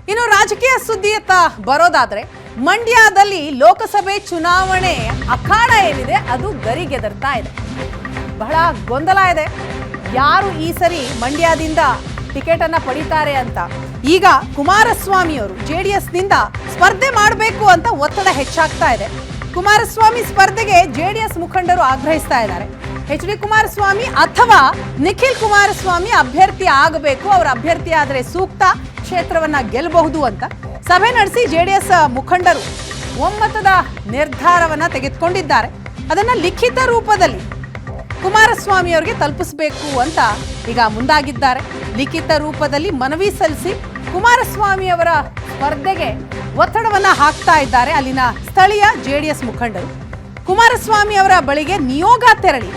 ಇನ್ನು ರಾಜಕೀಯ ಸುದ್ದಿಯತ್ತ ಬರೋದಾದ್ರೆ ಮಂಡ್ಯದಲ್ಲಿ ಲೋಕಸಭೆ ಚುನಾವಣೆ ಅಖಾಡ ಏನಿದೆ ಅದು ಗರಿಗೆದರ್ತಾ ಇದೆ. ಬಹಳ ಗೊಂದಲ ಇದೆ. ಯಾರು ಈ ಸರಿ ಮಂಡ್ಯದಿಂದ ಟಿಕೆಟ್ ಅನ್ನ ಪಡಿತಾರೆ ಅಂತ. ಈಗ ಕುಮಾರಸ್ವಾಮಿ ಅವರು ಜೆಡಿಎಸ್ನಿಂದ ಸ್ಪರ್ಧೆ ಮಾಡಬೇಕು ಅಂತ ಒತ್ತಡ ಹೆಚ್ಚಾಗ್ತಾ ಇದೆ. ಕುಮಾರಸ್ವಾಮಿ ಸ್ಪರ್ಧೆಗೆ ಜೆಡಿಎಸ್ ಮುಖಂಡರು ಆಗ್ರಹಿಸ್ತಾ ಇದ್ದಾರೆ. ಎಚ್ ಡಿ ಕುಮಾರಸ್ವಾಮಿ ಅಥವಾ ನಿಖಿಲ್ ಕುಮಾರಸ್ವಾಮಿ ಅಭ್ಯರ್ಥಿ ಆಗಬೇಕು, ಅವರ ಅಭ್ಯರ್ಥಿ ಆದರೆ ಸೂಕ್ತ, ಕ್ಷೇತ್ರವನ್ನ ಗೆಲ್ಲಬಹುದು ಅಂತ ಸಭೆ ನಡೆಸಿ ಜೆಡಿಎಸ್ ಮುಖಂಡರು ಒಮ್ಮತದ ನಿರ್ಧಾರವನ್ನ ತೆಗೆದುಕೊಂಡಿದ್ದಾರೆ. ಅದನ್ನ ಲಿಖಿತ ರೂಪದಲ್ಲಿ ಕುಮಾರಸ್ವಾಮಿ ಅವರಿಗೆ ತಲುಪಿಸಬೇಕು ಅಂತ ಈಗ ಮುಂದಾಗಿದ್ದಾರೆ. ಲಿಖಿತ ರೂಪದಲ್ಲಿ ಮನವಿ ಸಲ್ಲಿಸಿ ಕುಮಾರಸ್ವಾಮಿ ಅವರ ಸ್ಪರ್ಧೆಗೆ ಒತ್ತಡವನ್ನ ಹಾಕ್ತಾ ಇದ್ದಾರೆ ಅಲ್ಲಿನ ಸ್ಥಳೀಯ ಜೆಡಿಎಸ್ ಮುಖಂಡರು. ಕುಮಾರಸ್ವಾಮಿ ಅವರ ಬಳಿಗೆ ನಿಯೋಗ ತೆರಳಿ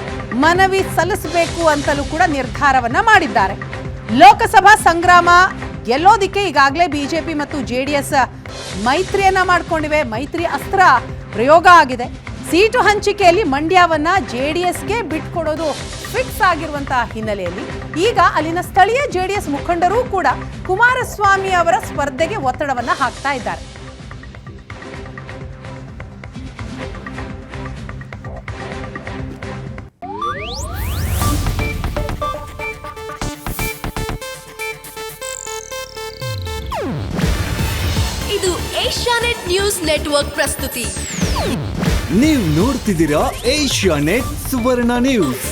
ಮನವಿ ಸಲ್ಲಿಸಬೇಕು ಅಂತಲೂ ಕೂಡ ನಿರ್ಧಾರವನ್ನ ಮಾಡಿದ್ದಾರೆ. ಲೋಕಸಭಾ ಸಂಗ್ರಾಮ ಗೆಲ್ಲೋದಿಕ್ಕೆ ಈಗಾಗಲೇ ಬಿಜೆಪಿ ಮತ್ತು ಜೆಡಿಎಸ್ ಮೈತ್ರಿಯನ್ನ ಮಾಡ್ಕೊಂಡಿವೆ. ಮೈತ್ರಿ ಅಸ್ತ್ರ ಪ್ರಯೋಗ ಆಗಿದೆ. ಸೀಟು ಹಂಚಿಕೆಯಲ್ಲಿ ಮಂಡ್ಯವನ್ನ ಜೆಡಿಎಸ್ಗೆ ಬಿಟ್ಕೊಡೋದು ಫಿಕ್ಸ್ ಆಗಿರುವಂತಹ ಹಿನ್ನೆಲೆಯಲ್ಲಿ ಈಗ ಅಲ್ಲಿನ ಸ್ಥಳೀಯ ಜೆಡಿಎಸ್ ಮುಖಂಡರು ಕೂಡ ಕುಮಾರಸ್ವಾಮಿ ಅವರ ಸ್ಪರ್ಧೆಗೆ ಒತ್ತಡವನ್ನ ಹಾಕ್ತಾ ಇದ್ದಾರೆ. ಇದು ಏಷ್ಯಾನೆಟ್ ನ್ಯೂಸ್ ನೆಟ್ವರ್ಕ್ ಪ್ರಸ್ತುತಿ. ನೀವು ನೋಡ್ತಿದ್ದೀರಾ ಏಷ್ಯಾನೆಟ್ ಸುವರ್ಣ ನ್ಯೂಸ್.